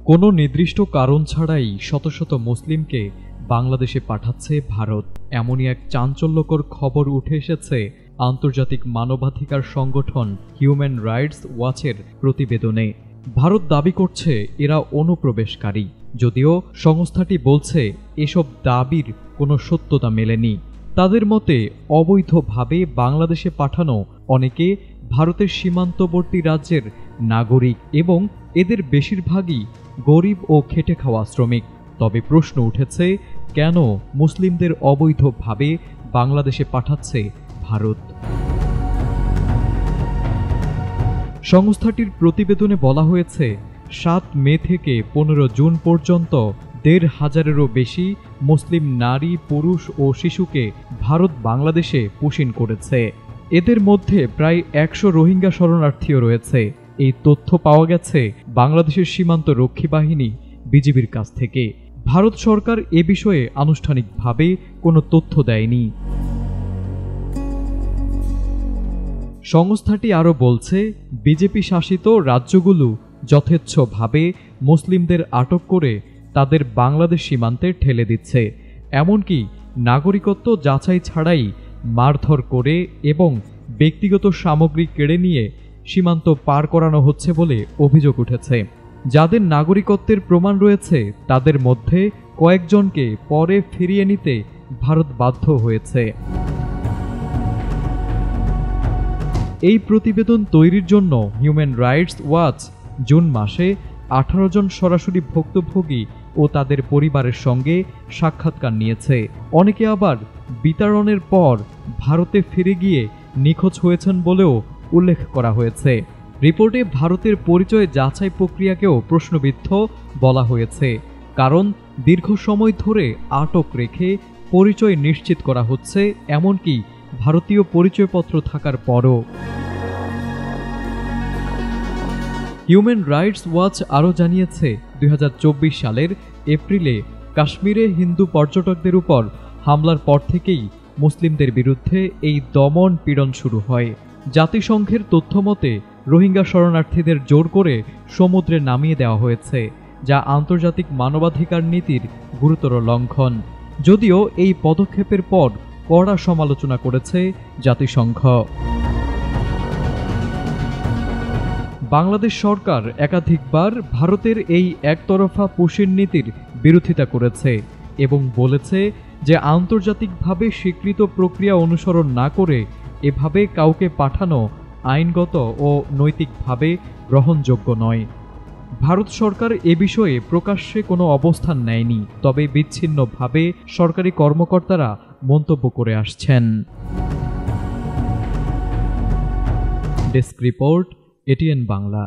কোনো নির্দিষ্ট কারণ ছাড়াই শত শত মুসলিমকে বাংলাদেশে পাঠাচ্ছে ভারত। এমনই এক চাঞ্চল্যকর খবর উঠে এসেছে আন্তর্জাতিক মানবাধিকার সংগঠন হিউম্যান রাইটস ওয়াচের প্রতিবেদনে। ভারত দাবি করছে এরা অনুপ্রবেশকারী, যদিও সংস্থাটি বলছে এসব দাবির কোনো সত্যতা মেলেনি। তাদের মতে অবৈধভাবে বাংলাদেশে পাঠানো অনেকে ভারতের সীমান্তবর্তী রাজ্যের নাগরিক এবং এদের বেশিরভাগই গরিব ও খেটে খাওয়া শ্রমিক। তবে প্রশ্ন উঠেছে, কেন মুসলিমদের অবৈধভাবে বাংলাদেশে পাঠাচ্ছে ভারত? সংস্থাটির প্রতিবেদনে বলা হয়েছে, 7 মে থেকে 15 জুন পর্যন্ত 1,500-এরও বেশি মুসলিম নারী, পুরুষ ও শিশুকে ভারত বাংলাদেশে পুশিন করেছে। এদের মধ্যে প্রায় 100 রোহিঙ্গা শরণার্থীও রয়েছে। এই তথ্য পাওয়া গেছে বাংলাদেশের সীমান্ত রক্ষী বাহিনী বিজিবির কাছ থেকে। ভারত সরকার এ বিষয়ে আনুষ্ঠানিকভাবে কোনো তথ্য দেয়নি। সংস্থাটি আরও বলছে, বিজেপি শাসিত রাজ্যগুলো যথেচ্ছভাবে মুসলিমদের আটক করে তাদের বাংলাদেশ সীমান্তে ঠেলে দিচ্ছে। এমনকি নাগরিকত্ব যাচাই ছাড়াই মারধর করে এবং ব্যক্তিগত সামগ্রী কেড়ে নিয়ে সীমান্ত পার করানো হচ্ছে বলে অভিযোগ উঠেছে। যাদের নাগরিকত্বের প্রমাণ রয়েছে তাদের মধ্যে কয়েকজনকে পরে ফিরিয়ে নিতে ভারত বাধ্য হয়েছে। এই প্রতিবেদন তৈরির জন্য হিউম্যান রাইটস ওয়াচ জুন মাসে 18 জন সরাসরি ভুক্তভোগী ও তাদের পরিবারের সঙ্গে সাক্ষাৎকার নিয়েছে। অনেকে আবার বিতাড়নের পর ভারতে ফিরে গিয়ে নিখোঁজ হয়েছেন বলেও উল্লেখ করা হয়েছে। রিপোর্টে ভারতের পরিচয় যাচাই প্রক্রিয়াকেও প্রশ্নবিদ্ধ বলা হয়েছে, কারণ দীর্ঘ সময় ধরে আটক রেখে পরিচয় নিশ্চিত করা হচ্ছে, এমনকি ভারতীয় পরিচয়পত্র থাকার পরও। হিউম্যান রাইটস ওয়াচ আরও জানিয়েছে, 2024 সালের এপ্রিলে কাশ্মীরে হিন্দু পর্যটকদের উপর হামলার পর থেকেই মুসলিমদের বিরুদ্ধে এই দমন পীড়ন শুরু হয়। জাতিসংঘের তথ্যমতে রোহিঙ্গা শরণার্থীদের জোর করে সমুদ্রে নামিয়ে দেওয়া হয়েছে, যা আন্তর্জাতিক মানবাধিকার নীতির গুরুতর লঙ্ঘন। যদিও এই পদক্ষেপের পর কড়া সমালোচনা করেছে জাতিসংঘ। বাংলাদেশ সরকার একাধিকবার ভারতের এই একতরফা পুশিন নীতির বিরোধিতা করেছে এবং বলেছে যে আন্তর্জাতিকভাবে স্বীকৃত প্রক্রিয়া অনুসরণ না করে এভাবে কাউকে পাঠানো আইনগত ও নৈতিকভাবে গ্রহণযোগ্য নয়। ভারত সরকার এ বিষয়ে প্রকাশ্যে কোনো অবস্থান নেয়নি, তবে বিচ্ছিন্নভাবে সরকারি কর্মকর্তারা মন্তব্য করে আসছেন। Desk report, ATN Bangla.